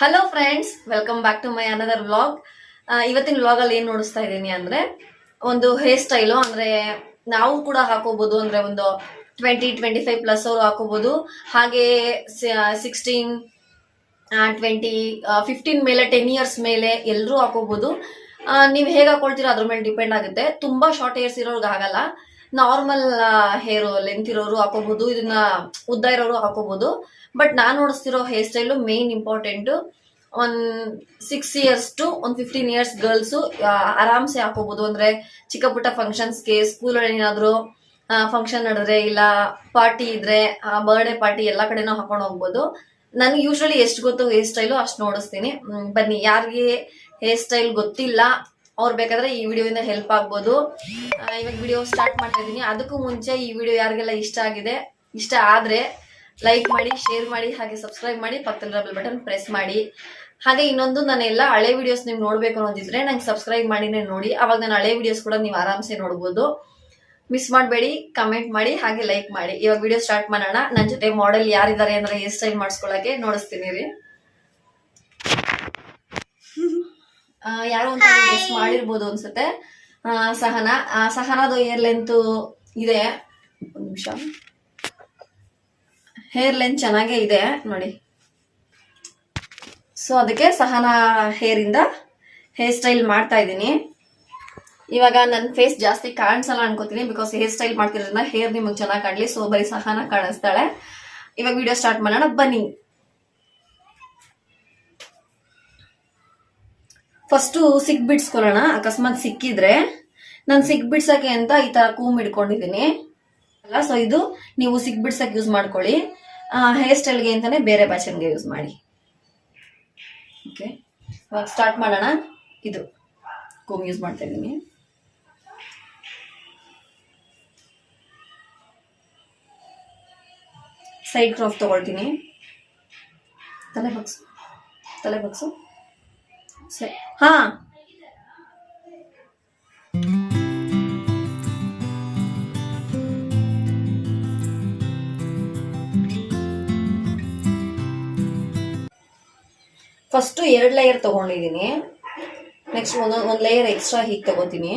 Hello friends, welcome back to my another vlog. ಇವತ್ತಿನ vlog ಅಲ್ಲಿ ಏನ್ ನೋಡಿಸ್ತಾ ಇದ್ದೀನಿ ಅಂದ್ರೆ ಒಂದು ಹೇರ್ ಸ್ಟೈಲು. ಅಂದ್ರೆ ನಾವು ಕೂಡ ಹಾಕೋಬಹುದು, ಅಂದ್ರೆ ಒಂದು 20-25+ ಅವರು ಹಾಕೋಬಹುದು. ಹಾಗೆ 16, 20, 15 ಮೇಲೆ 10 ಇಯರ್ಸ್ ಮೇಲೆ ಎಲ್ಲರೂ ಹಾಕೋಬಹುದು. ನೀವು ಹೇಗೆ ಹಾಕೊಳ್ತೀರಾ ಅದ್ರ ಮೇಲೆ ಡಿಪೆಂಡ್ ಆಗುತ್ತೆ. ತುಂಬಾ ಶಾರ್ಟ್ ಹೇರ್ಸ್ ಇರೋರ್ಗೆ ಆಗಲ್ಲ. ನಾರ್ಮಲ್ ಹೇರ್ ಲೆಂತ್ ಇರೋರು ಹಾಕೋಬಹುದು, ಇದನ್ನ ಉದ್ದ ಇರೋರು ಹಾಕೋಬಹುದು. ಬಟ್ ನಾನು ನೋಡಿಸ್ತಿರೋ ಹೇರ್ ಸ್ಟೈಲು ಮೇನ್ ಇಂಪಾರ್ಟೆಂಟ್. ಒಂದ್ 6 ಇಯರ್ಸ್ ಟು 15 ಇಯರ್ಸ್ ಗರ್ಲ್ಸ್ ಆರಾಮ್ಸೆ ಹಾಕೋಬಹುದು. ಅಂದ್ರೆ ಚಿಕ್ಕ ಪುಟ್ಟ ಫಂಕ್ಷನ್ಸ್ಗೆ, ಸ್ಕೂಲಲ್ಲಿ ಏನಾದ್ರು ಫಂಕ್ಷನ್ ನಡೆದ್ರೆ, ಇಲ್ಲ ಪಾರ್ಟಿ ಇದ್ರೆ, ಬರ್ಡೇ ಪಾರ್ಟಿ ಎಲ್ಲಾ ಕಡೆನೂ ಹಾಕೊಂಡು ಹೋಗ್ಬೋದು. ನನ್ಗೆ ಯೂಶ್ವಲಿ ಎಷ್ಟು ಗೊತ್ತು ಹೇರ್ ಸ್ಟೈಲು ಅಷ್ಟು ನೋಡಿಸ್ತೀನಿ. ಬನ್ನಿ, ಯಾರಿಗೆ ಹೇರ್ ಸ್ಟೈಲ್ ಗೊತ್ತಿಲ್ಲ ಅವ್ರು ಬೇಕಾದ್ರೆ ಈ ವಿಡಿಯೋಯಿಂದ ಹೆಲ್ಪ್ ಆಗ್ಬೋದು. ಇವಾಗ ವಿಡಿಯೋ ಸ್ಟಾರ್ಟ್ ಮಾಡ್ತಾ ಇದ್ದೀನಿ. ಅದಕ್ಕೂ ಮುಂಚೆ ಈ ವಿಡಿಯೋ ಯಾರಿಗೆಲ್ಲ ಇಷ್ಟ ಆದ್ರೆ ಲೈಕ್ ಮಾಡಿ, ಶೇರ್ ಮಾಡಿ, ಹಾಗೆ ಸಬ್ಸ್ಕ್ರೈಬ್ ಮಾಡಿ, ಪಕ್ಕದ ಬೆಲ್ ಬಟನ್ ಪ್ರೆಸ್ ಮಾಡಿ. ಹಾಗೆ ಇನ್ನೊಂದು, ನಾನು ಎಲ್ಲ ಹಳೆ ವಿಡಿಯೋಸ್ ನೀವು ನೋಡ್ಬೇಕು ಅನ್ನೋದಿದ್ರೆ ನಂಗೆ ಸಬ್ಸ್ಕ್ರೈಬ್ ಮಾಡಿನೇ ನೋಡಿ. ಅವಾಗ ನಾನು ಹಳೆ ವಿಡಿಯೋಸ್ ಕೂಡ ನೀವು ಆರಾಮ್ಸೆ ನೋಡ್ಬೋದು. ಮಿಸ್ ಮಾಡಬೇಡಿ, ಕಮೆಂಟ್ ಮಾಡಿ, ಹಾಗೆ ಲೈಕ್ ಮಾಡಿ. ಇವಾಗ ವಿಡಿಯೋ ಸ್ಟಾರ್ಟ್ ಮಾಡೋಣ. ನನ್ನ ಜೊತೆ ಮಾಡೆಲ್ ಯಾರಿದ್ದಾರೆ ಅಂದ್ರೆ ಹೇರ್ ಸ್ಟೈಲ್ ಮಾಡಿಸ್ಕೊಳಕ್ಕೆ ನೋಡಿಸ್ತೀನಿ ರೀ. ಯಾರು ಅಂತ ಗೆಸ್ ಮಾಡಿರ್ಬೋದು ಅನ್ಸುತ್ತೆ. ಸಹನಾದು ಹೇರ್ ಲೆಂತ್ ಇದೆ. ಒಂದು ನಿಮಿಷ, ಹೇರ್ ಲೆಂತ್ ಚೆನ್ನಾಗೇ ಇದೆ ನೋಡಿ. ಸೊ ಅದಕ್ಕೆ ಸಹನಾ ಹೇರ್ ಇಂದ ಹೇರ್ ಸ್ಟೈಲ್ ಮಾಡ್ತಾ ಇದ್ದೀನಿ. ಇವಾಗ ನನ್ನ ಫೇಸ್ ಜಾಸ್ತಿ ಕಾಣಿಸಲ್ಲ ಅನ್ಕೋತೀನಿ, ಬಿಕಾಸ್ ಹೇರ್ ಸ್ಟೈಲ್ ಮಾಡ್ತಿರೋದ್ರಿಂದ ಹೇರ್ ನಿಮಗೆ ಚೆನ್ನಾಗಿ ಕಾಣಲಿ. ಸೊ ಬರೀ ಸಹನಾ ಕಾಣಿಸ್ತಾಳೆ. ಇವಾಗ ವಿಡಿಯೋ ಸ್ಟಾರ್ಟ್ ಮಾಡೋಣ, ಬನ್ನಿ. ಫಸ್ಟು ಸಿಕ್ ಬಿಡ್ಸ್ಕೊಳ್ಳೋಣ. ಅಕಸ್ಮಾತ್ ಸಿಕ್ಕಿದ್ರೆ ನಾನು ಸಿಕ್ ಬಿಡ್ಸಕ್ಕೆ ಅಂತ ಈ ತರ ಕೂಮ್ ಇಟ್ಕೊಂಡಿದ್ದೀನಿ ಅಲ್ಲ. ಸೊ ಇದು ನೀವು ಸಿಕ್ ಬಿಡ್ಸಕ್ಕೆ ಯೂಸ್ ಮಾಡ್ಕೊಳ್ಳಿ. ಹೇರ್ ಸ್ಟೈಲ್ಗೆ ಅಂತಾನೆ ಬೇರೆ ಬ್ಯಾಚನ್ಗೆ ಯೂಸ್ ಮಾಡಿ. ಓಕೆ, ಇವಾಗ ಸ್ಟಾರ್ಟ್ ಮಾಡೋಣ. ಇದು ಕೂಮ್ ಯೂಸ್ ಮಾಡ್ತಾ ಇದ್ದೀನಿ. ಸೈಡ್ ಕ್ರಾಫ್ ತಗೊಳ್ತೀನಿ. ತಲೆ ಬಗ್ಸು. ಹಾ, ಫಸ್ಟ್ 2 ಲೇಯರ್ ತಗೊಂಡಿದ್ದೀನಿ. ನೆಕ್ಸ್ಟ್ ಒಂದ್ ಲೇಯರ್ ಎಕ್ಸ್ಟ್ರಾ ಹೀಗೆ ತಗೋತೀನಿ.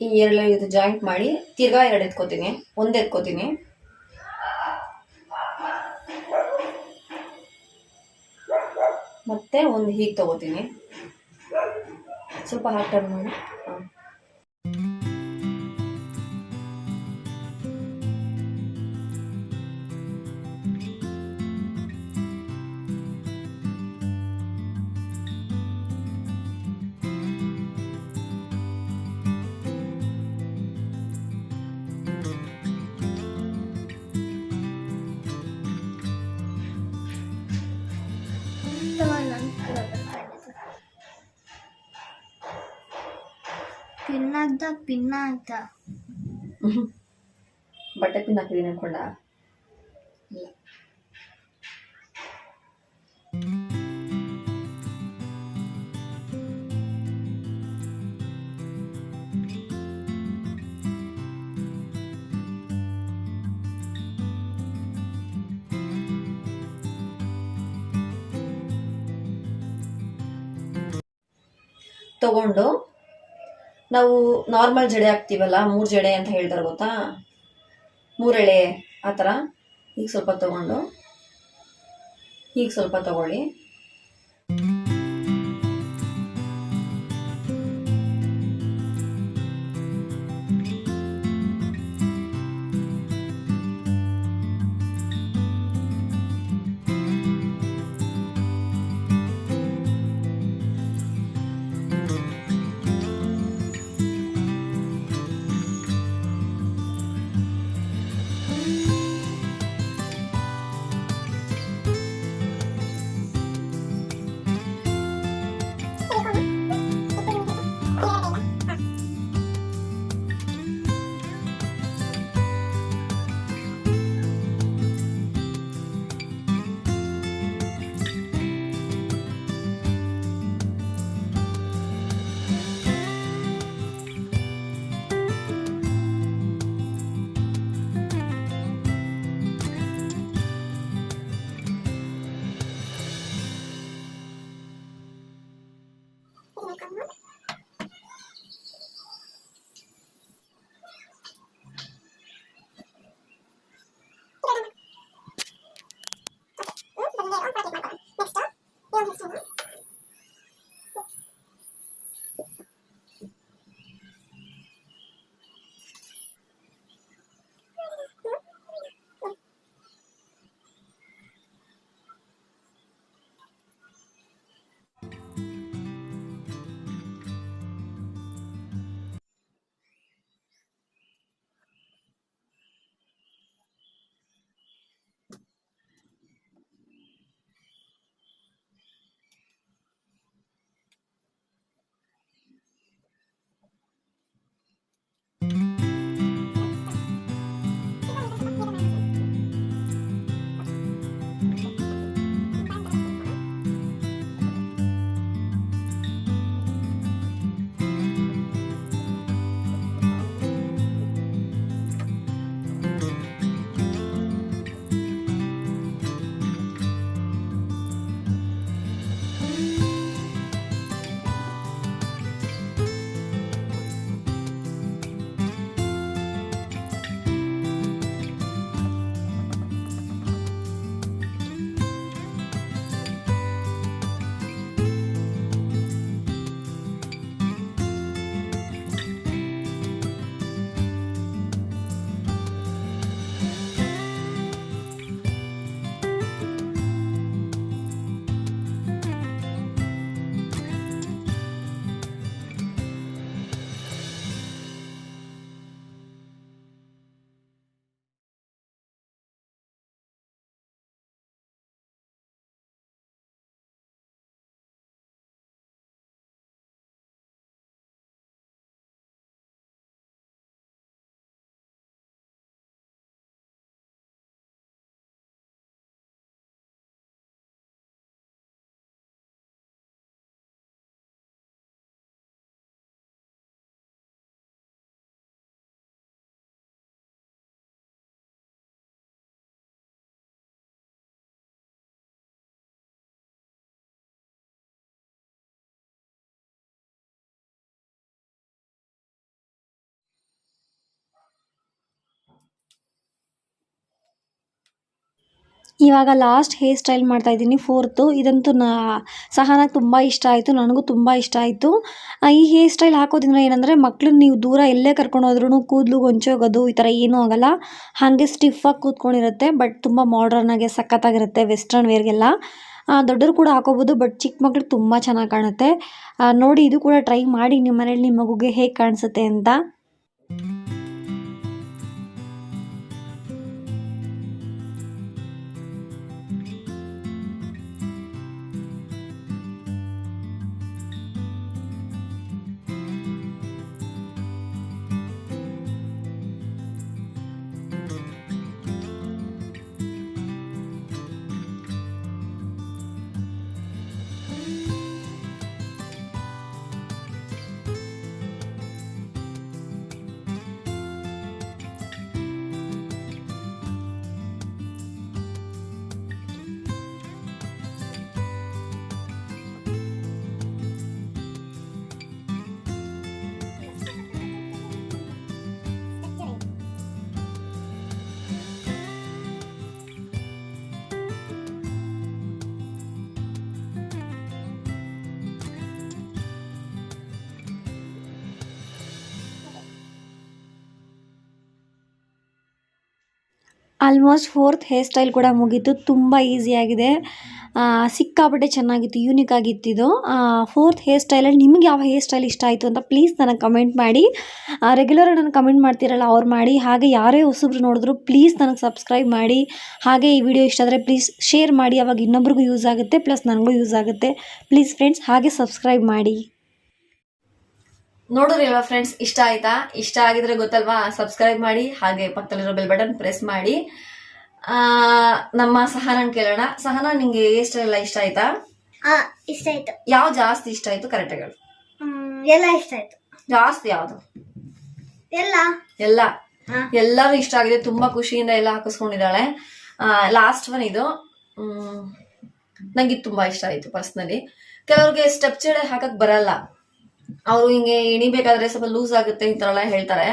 ಈ 2 ಲೇಯರ್ ಜಾಯಿಂಟ್ ಮಾಡಿ ತಿರ್ಗಾ 2 ಎತ್ಕೋತೀನಿ. 1 ಎತ್ಕೋತೀನಿ. ಮತ್ತೆ ಒಂದು ಹೀಗೆ ತಗೋತೀನಿ. ಸ್ವಲ್ಪ ಹಾರ್ಟ್ ಟರ್ನ್ ಮಾಡಿ. ಪಿನ್ನ ಅಂತ ಬಟ್ಟೆ ಪಿನ್ ಹಾಕಿದೀನಿ ಅನ್ಕೊಂಡ. ತಗೊಂಡು ನಾವು ನಾರ್ಮಲ್ ಜಡೆ ಹಾಕ್ತೀವಲ್ಲ, 3 ಜಡೆ ಅಂತ ಹೇಳ್ತಾರೆ ಗೊತ್ತಾ, 3 ಎಳೆ ಆ ಥರ. ಈಗ ಸ್ವಲ್ಪ ತಗೊಂಡು ಈಗ ಸ್ವಲ್ಪ ತಗೊಳ್ಳಿ. ಇವಾಗ ಲಾಸ್ಟ್ ಹೇರ್ ಸ್ಟೈಲ್ ಮಾಡ್ತಾ ಇದ್ದೀನಿ, ಫೋರ್ತು. ಇದಂತೂ ಸಹನಾಗೆ ತುಂಬ ಇಷ್ಟ ಆಯಿತು, ನನಗೂ ತುಂಬ ಇಷ್ಟ ಆಯಿತು. ಈ ಹೇರ್ ಸ್ಟೈಲ್ ಹಾಕೋದ್ರಿಂದ ಏನಂದರೆ ಮಕ್ಳನ್ನ ನೀವು ದೂರ ಎಲ್ಲೇ ಕರ್ಕೊಂಡು ಹೋದ್ರೂ ಕೂದಲು ಹೊಂಚೋಗೋದು ಈ ಥರ ಏನೂ ಆಗೋಲ್ಲ. ಹಾಗೆ ಸ್ಟಿಫಾಗಿ ಕೂತ್ಕೊಂಡಿರುತ್ತೆ. ಬಟ್ ತುಂಬ ಮಾಡ್ರನ್ನಾಗೆ ಸಖತ್ತಾಗಿರುತ್ತೆ ವೆಸ್ಟರ್ನ್ ವೇರ್ಗೆಲ್ಲ. ದೊಡ್ಡರು ಕೂಡ ಹಾಕೋಬೋದು, ಬಟ್ ಚಿಕ್ಕ ಮಕ್ಳಿಗೆ ತುಂಬ ಚೆನ್ನಾಗಿ ಕಾಣುತ್ತೆ. ನೋಡಿ, ಇದು ಕೂಡ ಟ್ರೈ ಮಾಡಿ ನಿಮ್ಮ ಮನೇಲಿ ನಿಮ್ಮ ಮಗುಗೆ ಹೇಗೆ ಕಾಣಿಸುತ್ತೆ ಅಂತ. ಆಲ್ಮೋಸ್ಟ್ ಫೋರ್ತ್ ಹೇರ್ ಸ್ಟೈಲ್ ಕೂಡ ಮುಗೀತು. ತುಂಬ ಈಸಿಯಾಗಿದೆ, ಸಿಕ್ಕಾಪಟ್ಟೆ ಚೆನ್ನಾಗಿತ್ತು, ಯೂನಿಕ್ ಆಗಿತ್ತು ಇದು. ಫೋರ್ತ್ ಹೇರ್ ಸ್ಟೈಲಲ್ಲಿ ನಿಮಗೆ ಯಾವ ಹೇರ್ ಸ್ಟೈಲ್ ಇಷ್ಟ ಆಯಿತು ಅಂತ ಪ್ಲೀಸ್ ನನಗೆ ಕಮೆಂಟ್ ಮಾಡಿ. ರೆಗ್ಯುಲರಾಗಿ ನನಗೆ ಕಮೆಂಟ್ ಮಾಡ್ತಿರಲ್ಲ ಅವ್ರು ಮಾಡಿ. ಹಾಗೆ ಯಾರೇ ಹೊಸಬ್ರು ನೋಡಿದ್ರು ಪ್ಲೀಸ್ ನನಗೆ ಸಬ್ಸ್ಕ್ರೈಬ್ ಮಾಡಿ. ಹಾಗೆ ಈ ವಿಡಿಯೋ ಇಷ್ಟ ಆದರೆ ಪ್ಲೀಸ್ ಶೇರ್ ಮಾಡಿ, ಅವಾಗ ಇನ್ನೊಬ್ರಿಗೂ ಯೂಸ್ ಆಗುತ್ತೆ, ಪ್ಲಸ್ ನನಗೂ ಯೂಸ್ ಆಗುತ್ತೆ. ಪ್ಲೀಸ್ ಫ್ರೆಂಡ್ಸ್ ಹಾಗೆ ಸಬ್ಸ್ಕ್ರೈಬ್ ಮಾಡಿ. ನೋಡಿದ್ರಿ ಅಲ್ವಾ ಫ್ರೆಂಡ್ಸ್, ಇಷ್ಟ ಆಯ್ತಾ? ಇಷ್ಟ ಆಗಿದ್ರೆ ಗೊತ್ತಲ್ವಾ, ಸಬ್ಸ್ಕ್ರೈಬ್ ಮಾಡಿ, ಹಾಗೆ ಪಕ್ಕದಲ್ಲಿರೋ ಬೆಲ್ ಬಟನ್ ಪ್ರೆಸ್ ಮಾಡಿ. ನಮ್ಮ ಸಹನನ್ ಕೇಳೋಣ. ಸಹನ, ನಿಂಗೆ ಹೇರ್ ಸ್ಟೈಲ್ ಎಲ್ಲ ಇಷ್ಟ ಆಯ್ತಾ? ಇಷ್ಟ ಆಯ್ತು. ಯಾವ ಜಾಸ್ತಿ ಇಷ್ಟ ಆಯ್ತು? ಕರೆಕ್ಟ್ ಆಗಿ ಹೇಳು. ಎಲ್ಲ ಇಷ್ಟ ಆಯ್ತು. ಜಾಸ್ತಿ ಯಾವ್ದು? ಎಲ್ಲ ಎಲ್ಲರೂ ಇಷ್ಟ ಆಗಿದೆ, ತುಂಬಾ ಖುಷಿಯಿಂದ ಎಲ್ಲ ಹಾಕಿಸ್ಕೊಂಡಿದ್ದಾಳೆ. ಲಾಸ್ಟ್ ಒನ್ ಇದು, ನಂಗೆ ತುಂಬಾ ಇಷ್ಟ ಆಯ್ತು ಪರ್ಸ್ನಲಿ. ಕೆಲವ್ರಿಗೆ ಸ್ಟೆಪ್ ಚೇಡೆ ಹಾಕಕ್ ಬರಲ್ಲ, ಅವರು ಹಿಂಗೆ ಎಣಿಬೇಕಾದ್ರೆ ಸ್ವಲ್ಪ ಲೂಸ್ ಆಗುತ್ತೆ ಈ ತರ ಎಲ್ಲ ಹೇಳ್ತಾರೆ.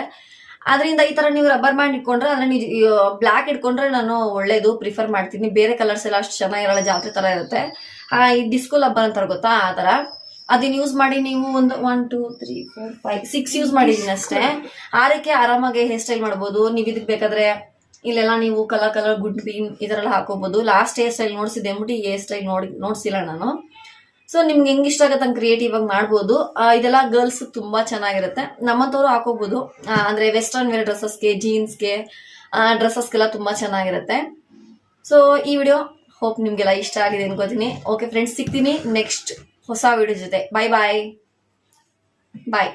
ಅದರಿಂದ ಈ ತರ ನೀವು ರಬ್ಬರ್ ಬ್ಯಾಂಡ್ ಇಟ್ಕೊಂಡ್ರೆ, ಅಂದ್ರೆ ನೀವು ಬ್ಲಾಕ್ ಇಟ್ಕೊಂಡ್ರೆ ನಾನು ಒಳ್ಳೇದು ಪ್ರಿಫರ್ ಮಾಡ್ತೀನಿ. ಬೇರೆ ಕಲರ್ಸ್ ಎಲ್ಲ ಅಷ್ಟು ಚೆನ್ನಾಗಿರಲ್ಲ, ಜಾತ್ರೆ ತರ ಇರುತ್ತೆ. ಈ ಡಿಸ್ಕೋ ರಬ್ಬರ್ ಅಂತಾರೆ ಗೊತ್ತಾ, ಆ ತರ. ಅದನ್ನ ಯೂಸ್ ಮಾಡಿ ನೀವು ಒಂದು 1 2 3 4 5 6 ಯೂಸ್ ಮಾಡಿದೀನಿ ಅಷ್ಟೇ. ಆರಕ್ಕೆ ಆರಾಮಾಗಿ ಹೇರ್ ಸ್ಟೈಲ್ ಮಾಡ್ಬೋದು. ನೀವು ಇದಕ್ಕೆ ಬೇಕಾದ್ರೆ ಇಲ್ಲೆಲ್ಲ ನೀವು ಕಲರ್ ಗುಡ್ ಪೀನ್ ಇದರೆಲ್ಲ ಹಾಕೋಬಹುದು. ಲಾಸ್ಟ್ ಹೇರ್ ಸ್ಟೈಲ್ ನೋಡ್ಸಿದ್ದೆ ಅಂದ್ಬಿಟ್ಟು ಈ ಹೇರ್ ಸ್ಟೈಲ್ ನೋಡ್ಸಿಲ್ಲ ನಾನು. ಸೊ ನಿಮ್ಗೆ ಹೆಂಗ್ ಇಷ್ಟ ಆಗತ್ತೆ ಹಂಗೆ ಕ್ರಿಯೇಟಿವ್ ಆಗಿ ಮಾಡ್ಬೋದು. ಇದೆಲ್ಲ ಗರ್ಲ್ಸ್ ತುಂಬಾ ಚೆನ್ನಾಗಿರುತ್ತೆ, ನಮ್ಮಂತವ್ರು ಹಾಕೋಬಹುದು. ಅಂದ್ರೆ ವೆಸ್ಟರ್ನ್ ವೇರ್ ಡ್ರೆಸ್ಸಸ್ಗೆ, ಜೀನ್ಸ್ಗೆ, ಡ್ರೆಸ್ಸಸ್ಗೆಲ್ಲ ತುಂಬಾ ಚೆನ್ನಾಗಿರುತ್ತೆ. ಸೊ ಈ ವಿಡಿಯೋ ಹೋಪ್ ನಿಮ್ಗೆಲ್ಲ ಇಷ್ಟ ಆಗಿದೆ ಅನ್ಕೋತೀನಿ. ಓಕೆ ಫ್ರೆಂಡ್ಸ್, ಸಿಗ್ತೀನಿ ನೆಕ್ಸ್ಟ್ ಹೊಸ ವಿಡಿಯೋ ಜೊತೆ. ಬಾಯ್ ಬಾಯ್ ಬಾಯ್.